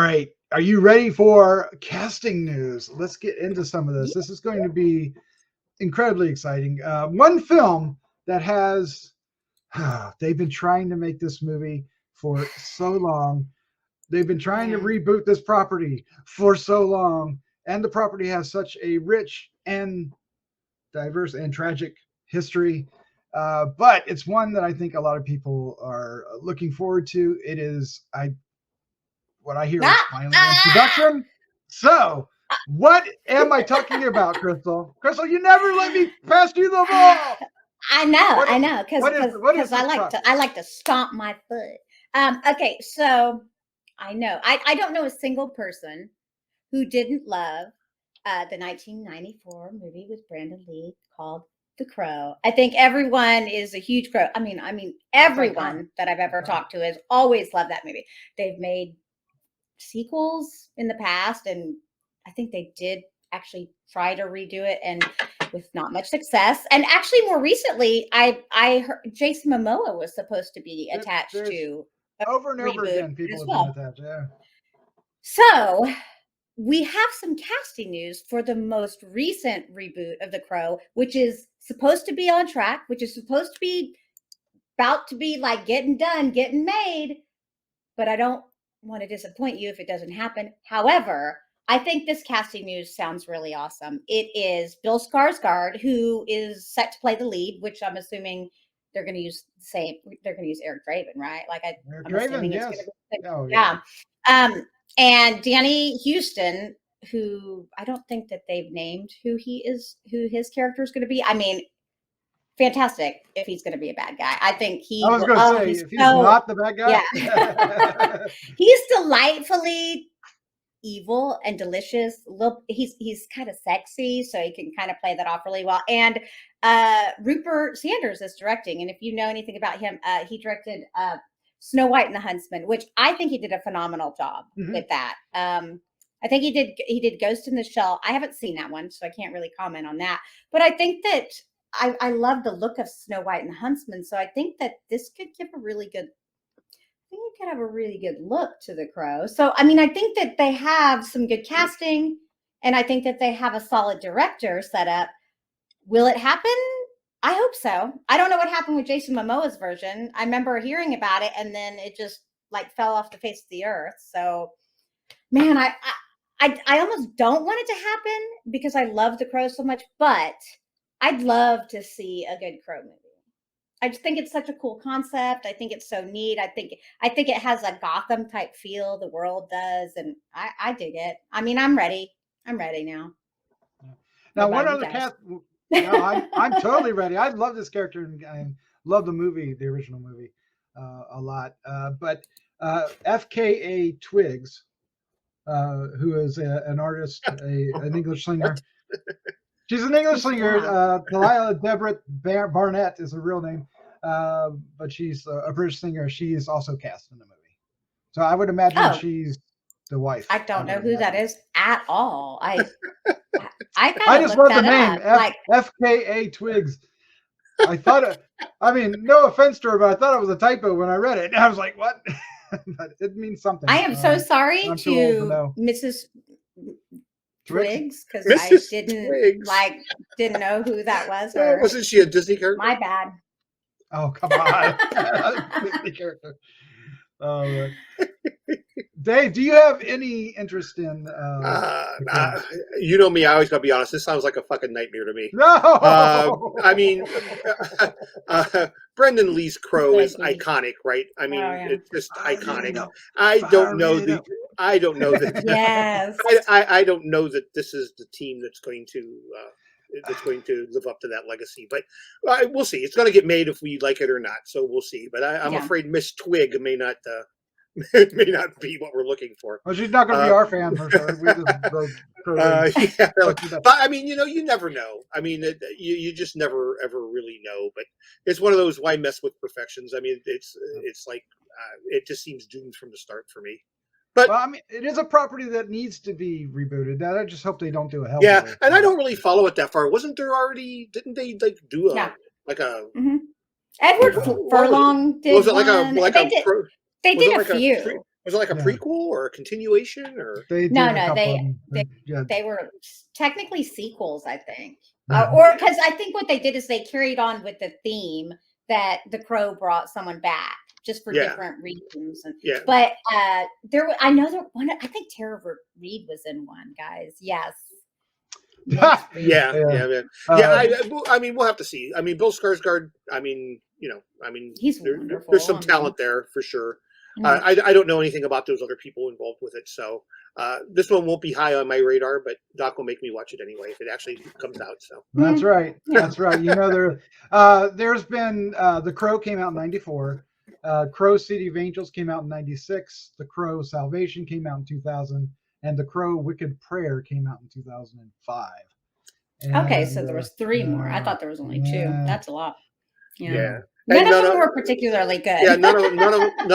right. Are you ready for casting news? Let's get into some of this. This is going to be incredibly exciting. One film that has, they've been trying to make this movie for so long. They've been trying to reboot this property for so long. And the property has such a rich and diverse and tragic history. But it's one that I think a lot of people are looking forward to. It is, what I hear is finally in production. So, what am I talking about, Crystal? Crystal, you never let me pass you the ball. I know, because I like to stomp my foot. Okay, so I know I don't know a single person who didn't love the 1994 movie with Brandon Lee called The Crow. I think everyone is a huge Crow. I mean, everyone that I've ever talked to has always loved that movie. They've made sequels in the past, and I think they did actually try to redo it, and with not much success. And actually, more recently, I heard Jason Momoa was supposed to be attached to over and over again. People have been attached. Yeah. So we have some casting news for the most recent reboot of The Crow, which is supposed to be on track, which is supposed to be about to be like getting done, getting made. But I don't want to disappoint you if it doesn't happen. However, I think this casting news sounds really awesome. It is Bill Skarsgard, who is set to play the lead, which I'm assuming they're going to use the same. They're going to use Eric Draven, right? Like I'm assuming it's going to be. Oh, yeah. And Danny Huston, who I don't think that they've named who his character is going to be. I mean, fantastic if he's going to be a bad guy. I think he. I was going to say, if he's not the bad guy. Yeah. He's delightfully evil and delicious. Look, he's kind of sexy, so he can kind of play that off really well. And Rupert Sanders is directing, and if you know anything about him, he directed Snow White and the Huntsman, which I think he did a phenomenal job with that. I think he did Ghost in the Shell. I haven't seen that one, so I can't really comment on that. But I think that I love the look of Snow White and the Huntsman, so I think that this could give a really good. I think it could have a really good look to The Crow. So, I mean, I think that they have some good casting, and I think that they have a solid director set up. Will it happen? I hope so. I don't know what happened with Jason Momoa's version. I remember hearing about it, and then it just like fell off the face of the earth. So, man, I almost don't want it to happen because I love The Crow so much, but I'd love to see a good Crow movie. I just think it's such a cool concept. I think it's so neat. I think it has a Gotham type feel. The world does, and I dig it. I mean, I'm ready. I'm ready now. Now, what other cast? No, I'm totally ready. I love this character and love the movie, the original movie, a lot. But FKA Twigs, who is an artist, an English singer. She's an English singer. Delilah Deborah Barnett is her real name, but she's a British singer. She is also cast in the movie. So I would imagine she's the wife. I don't know who that is at all. I just love the name, FKA Twigs. I thought, no offense to her, but I thought it was a typo when I read it. I was like, what? But it means something. I am so sorry to Mrs. Twigs, because I didn't know who that was. Or wasn't she a Disney character? My bad. Oh, come on. Disney character. Dave, do you have any interest in you know me, I always gotta be honest, this sounds like a fucking nightmare to me. No. Brendan Lee's Crow is iconic, right? I mean, it's just iconic. I don't know that yes. I don't know that this is the team that's going to live up to that legacy, but we'll see. It's going to get made if we like it or not, so we'll see. But I'm afraid Miss Twig may not be what we're looking for. Well, she's not going to be our fan for sure. But I mean, you never know. I mean, you just never ever really know. But it's one of those why mess with perfections. I mean, it's like it just seems doomed from the start for me. But it is a property that needs to be rebooted. I just hope they don't do a hell. Yeah, and I don't really follow it that far. Wasn't there already? Didn't they do Edward Furlong did? Was it like a? They did a few. Was it like a prequel or a continuation or? They were technically sequels, I think, or because I think what they did is they carried on with the theme that The Crow brought someone back just for different reasons. But I think Tara Reid was in one, guys. Yes. I mean, we'll have to see. I mean, Bill Skarsgard. I mean, he's wonderful. There's some talent there for sure. I don't know anything about those other people involved with it, so this one won't be high on my radar. But Doc will make me watch it anyway if it actually comes out. So that's right. That's right. There's been The Crow came out in '94. Crow City of Angels came out in '96. The Crow Salvation came out in 2000. And The Crow Wicked Prayer came out in 2005. Okay, so there was 3 more. I thought there was only 2. That's a lot. Yeah. None of them were particularly good. Yeah, none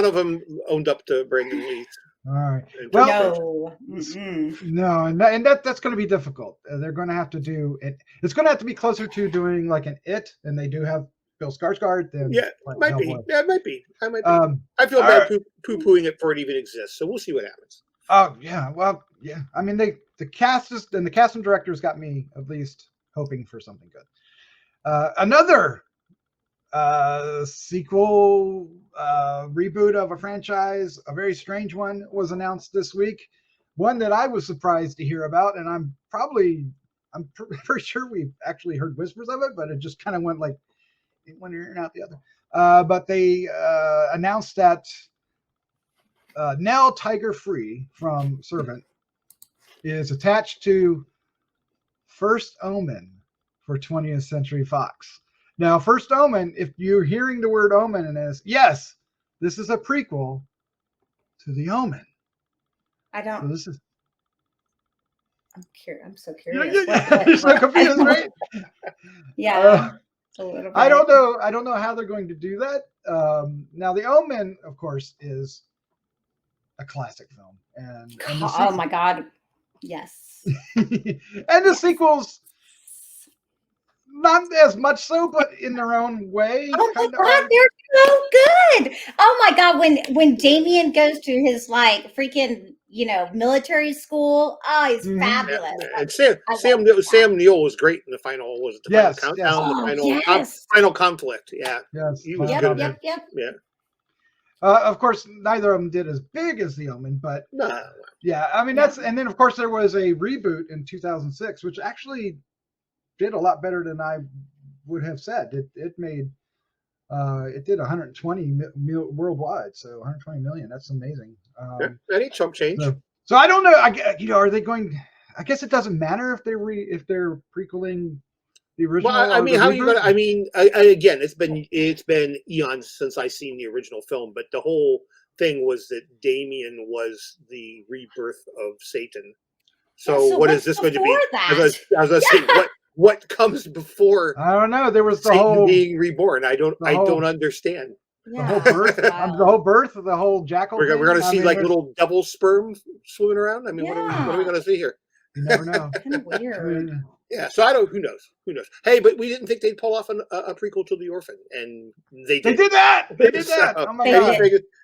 of them owned up to Brandon Lee's. All right. Well, no, and that's going to be difficult. They're going to have to do it. It's going to have to be closer to doing like an It, and they do have Bill Skarsgård. Might be. Yeah, it might be. I feel bad poo-pooing it for it even exists. So we'll see what happens. Oh yeah, well yeah. I mean, the cast and directors got me at least hoping for something good. Another sequel reboot of a franchise, a very strange one, was announced this week. One that I was surprised to hear about, and I'm pretty sure we've actually heard whispers of it, but it just kind of went like one ear and out the other. But they announced that. Nell Tiger Free from Servant is attached to First Omen for 20th Century Fox. Now, First Omen, if you're hearing the word Omen in this, yes, this is a prequel to The Omen. I don't. So this is. I'm so curious. You're so confused, right? Yeah. A little bit. I don't know how they're going to do that. Now, The Omen, of course, is a classic film, and oh my god, yes. And the sequels, not as much so, but in their own way. Oh my god, they're so good. Oh my god, when Damien goes to his freaking military school, he's fabulous. And Sam Neill was great in the final. Was it the final countdown? Final conflict. Yeah, yes, he was good. Yep. Yeah. Of course, neither of them did as big as The Omen, but yeah, I mean that's. And then of course there was a reboot in 2006, which actually did a lot better than I would have said. It made it did 120 worldwide, so 120 million. That's amazing. That ain't chump change. So I don't know. Are they going? I guess it doesn't matter if they're prequeling the original. Well, I mean, how are you gonna? I mean, again, it's been eons since I seen the original film, but the whole thing was that Damien was the rebirth of Satan. So what is this going to be? As I was saying, what comes before? I don't know. There was the Satan whole being reborn. I don't understand. The whole birth, the whole jackal. We're going to see little double sperm swimming around. I mean, what are we going to see here? You never know. Kind of weird. Yeah, so I don't. Who knows? Hey, but we didn't think they'd pull off a prequel to The Orphan, and they did. They did that. They did that. Oh my God.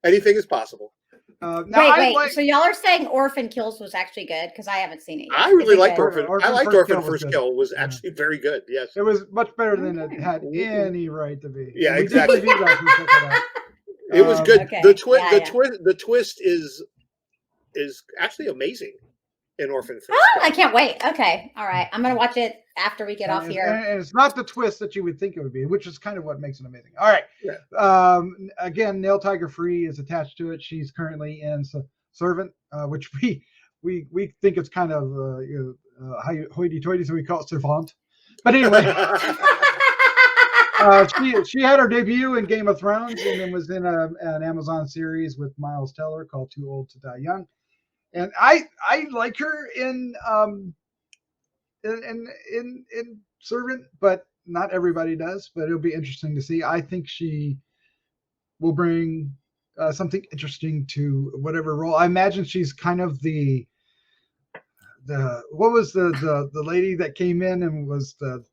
Anything is possible. Wait. So y'all are saying Orphan Kills was actually good? Because I haven't seen it yet. I really liked Orphan. I liked Orphan First Kill. It was actually very good. Yes, it was much better than it had any right to be. Yeah, exactly. It was good. Okay. The twist is actually amazing in Orphan First Kill. I can't wait. Okay, all right. I'm gonna watch it after we get off here. And it's not the twist that you would think it would be, which is kind of what makes it amazing. All right. Yeah. Again, Nell Tiger Free is attached to it. She's currently in Servant, which we think it's kind of hoity-toity, so we call it Servant. But anyway, she had her debut in Game of Thrones, and then was in an Amazon series with Miles Teller called Too Old to Die Young. And I like her in Servant, but not everybody does. But it'll be interesting to see. I think she will bring something interesting to whatever role. I imagine she's kind of the what was the lady that came in and was the.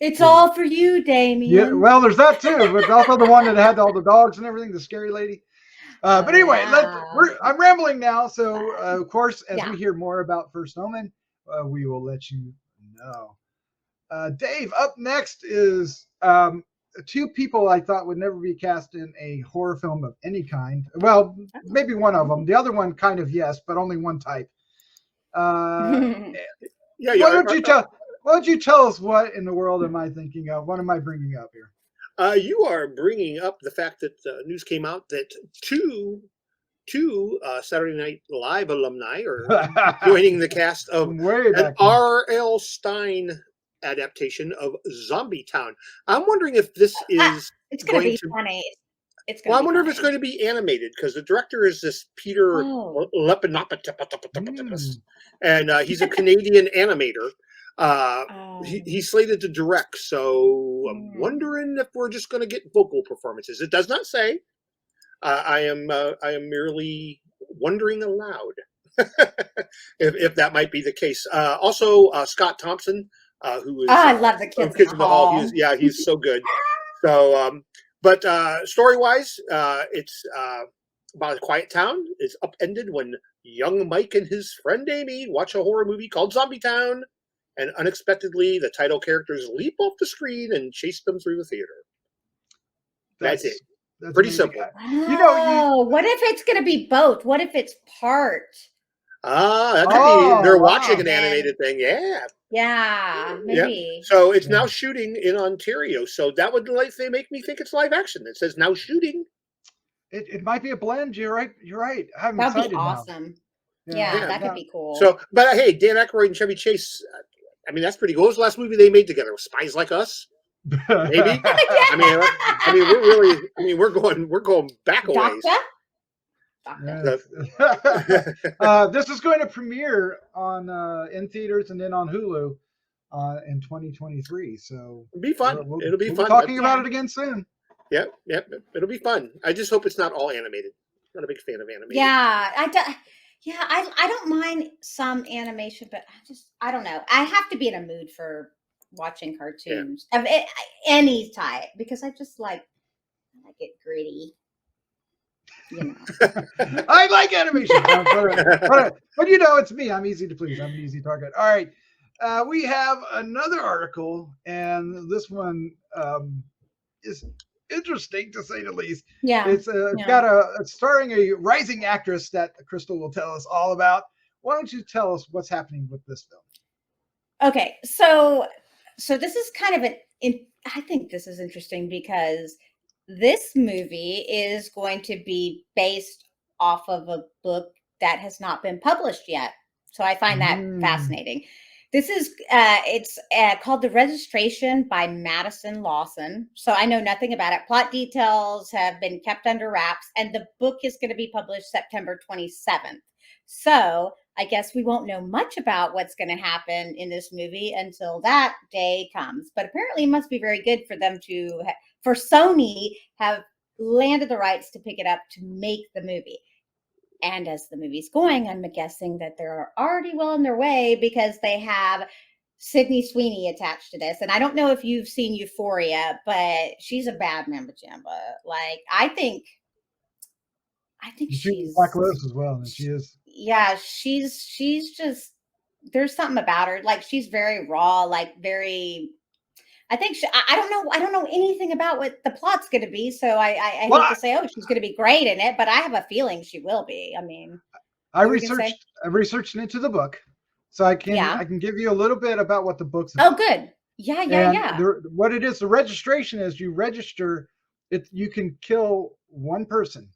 It's all for you, Damien. Yeah, well, there's that too, but also the one that had all the dogs and everything, the scary lady. But anyway, Wow. I'm rambling now. So, of course, as Yeah. we hear more about First Omen, we will let you know. Dave, up next is two people I thought would never be cast in a horror film of any kind. Well, maybe one of them. The other one, kind of yes, but only one type. Yeah, Why don't you tell us what in the world am I thinking of? What am I bringing up here? You are bringing up the fact that news came out that two Saturday Night Live alumni are joining the cast of an R.L. Stine adaptation of Zombie Town. I'm wondering if this is it's going to be funny. Well, I wonder if it's going to be animated because the director is this Peter Lepeniotis, and he's a Canadian animator. He's slated to direct, so I'm wondering if we're just going to get vocal performances. It does not say. I am merely wondering aloud if that might be the case. Also, Scott Thompson, who is I love the Kids in the Hall. He's so good. So, but story-wise, it's about a quiet town. It's upended when young Mike and his friend Amy watch a horror movie called Zombie Town, and unexpectedly, the title characters leap off the screen and chase them through the theater. That's it. That's pretty simple. Oh, what if it's going to be both? What if it's part? That could be. They're watching an animated thing. Yeah. Yeah, maybe. Yeah. So it's now shooting in Ontario. So that would make me think it's live action. It says now shooting. It might be a blend. You're right. That'd be awesome. Yeah, that could be cool. So, but hey, Dan Aykroyd and Chevy Chase. I mean, that's pretty cool. What was the last movie they made together? Spies Like Us. Maybe. We're going back a ways. This is going to premiere on in theaters and then on Hulu in 2023. So it'll be fun. It'll be fun. Talking about it again soon. Yep. It'll be fun. I just hope it's not all animated. I'm not a big fan of animated. Yeah, I don't mind some animation, but I don't know. I have to be in a mood for watching cartoons of any type because I just like it gritty. You know. I like animation, but you know, it's me. I'm easy to please. I'm an easy target. All right, we have another article, and this one is interesting to say the least. Yeah, it's it's starring a rising actress that Crystal will tell us all about. Why don't you tell us what's happening with this film? Okay, so this is kind of I think this is interesting because this movie is going to be based off of a book that has not been published yet. So I find that fascinating. This is it's called The Registration by Madison Lawson. So I know nothing about it. Plot details have been kept under wraps, and the book is going to be published September 27th. So I guess we won't know much about what's going to happen in this movie until that day comes. But apparently it must be very good for them for Sony have landed the rights to pick it up to make the movie. And as the movie's going, I'm guessing that they're already well on their way because they have Sydney Sweeney attached to this. And I don't know if you've seen Euphoria, but she's a bad mamma jamba. Like, I think she's Black Lotus as well, and she is. Yeah, she's just, there's something about her. Like, she's very raw, like very. I think I don't know anything about what the plot's going to be, so I hate to say, she's going to be great in it, but I have a feeling she will be. I mean, I researched into the book, so I can give you a little bit about what the book's about. Oh, good. Yeah. What it is, the registration is you register it. You can kill one person,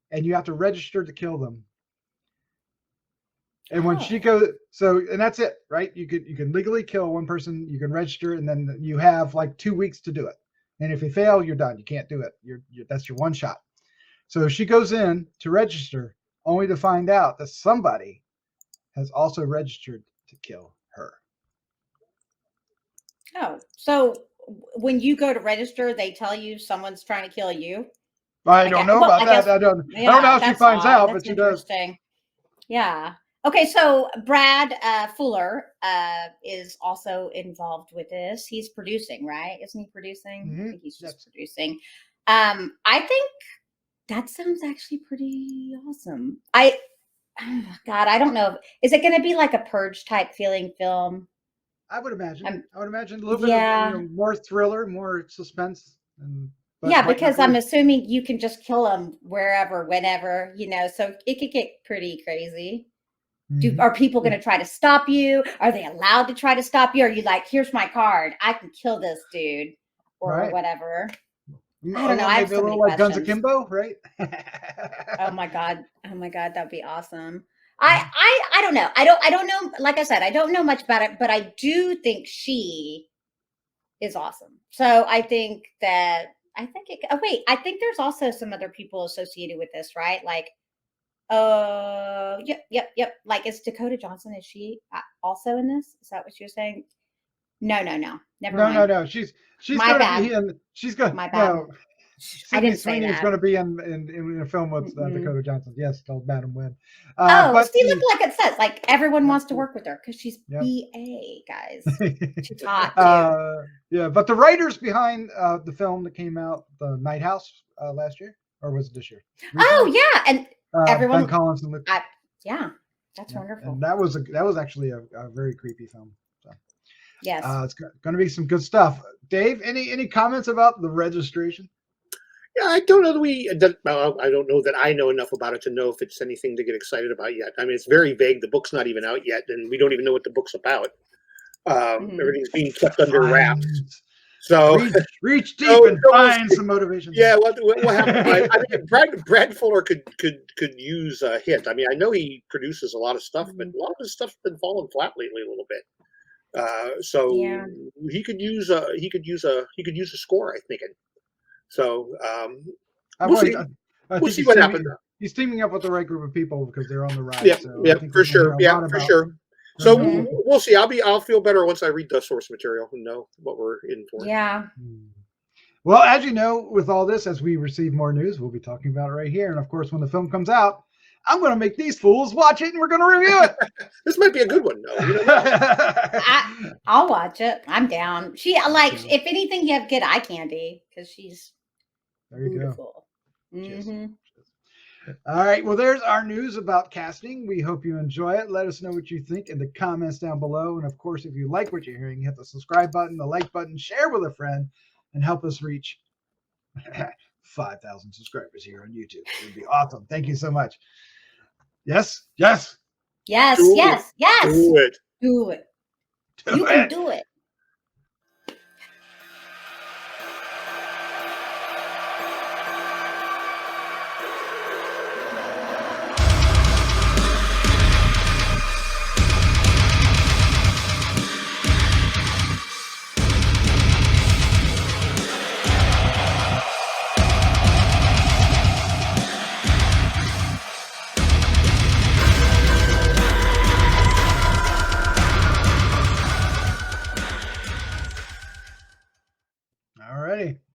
and you have to register to kill them. And when she goes, and that's it, right? You can legally kill one person, you can register, and then you have like 2 weeks to do it. And if you fail, you're done. You can't do it. That's your one shot. So she goes in to register, only to find out that somebody has also registered to kill her. Oh, so when you go to register, they tell you someone's trying to kill you? I don't know about that. I don't know how she finds out, but she does. Yeah. Okay, so Brad Fuller is also involved with this. He's producing, right? Isn't he producing? I think he's just producing. I think That sounds actually pretty awesome. Oh God, I don't know. Is it going to be like a Purge type feeling film? I would imagine. I would imagine a little bit of more thriller, more suspense. Yeah, because I'm assuming you can just kill them wherever, whenever, so it could get pretty crazy. Are people going to try to stop you? Are they allowed to try to stop you? Are you like, here's my card, I can kill this dude or whatever? I don't know. I have so many questions. Guns Akimbo, right? Oh my God, that'd be awesome. I don't know. I don't know. Like I said, I don't know much about it, but I do think she is awesome. So I think I think there's also some other people associated with this, right? Like, yep. Like, is Dakota Johnson? Is she also in this? Is that what you're saying? No. Never mind. No. She's going to be in. She's going. My bad. No. Sydney Sweeney is going to be in a film with Dakota Johnson. Yes, called Madam Web. But see, look, like it says, like everyone wants to work with her because she's BA, guys. She's hot too. Yeah, but the writers behind the film that came out, The Night House, last year, or was it this year? Recently? Oh yeah, and everyone. Ben Collins and Luke. That's wonderful. And that was actually a very creepy film. So. Yes, it's going to be some good stuff. Dave, any comments about The Registration? Yeah, I don't know I don't know that I know enough about it to know if it's anything to get excited about yet. I mean, it's very vague. The book's not even out yet, and we don't even know what the book's about. Everything's being kept under wraps. So reach deep and find some motivation. Yeah, what happened? I mean, Brad Fuller could use a hit. I mean, I know he produces a lot of stuff, but a lot of his stuff's been falling flat lately a little bit. So he could use a score, I think. So we'll see. We'll see what happens. He's teaming up with the right group of people because they're on the ride. Yeah, for sure. Yeah, for sure. So we'll see. I'll feel better once I read the source material and know what we're in for. Yeah. Well, as you know, with all this, as we receive more news, we'll be talking about it right here. And of course, when the film comes out, I'm going to make these fools watch it, and we're going to review it. This might be a good one, though. You know? I'll watch it. I'm down. If anything, you have good eye candy because she's beautiful. Mm-hmm. All right. Well, there's our news about casting. We hope you enjoy it. Let us know what you think in the comments down below. And of course, if you like what you're hearing, hit the subscribe button, the like button, share with a friend, and help us reach 5,000 subscribers here on YouTube. It would be awesome. Thank you so much. Yes. Do it. You can do it.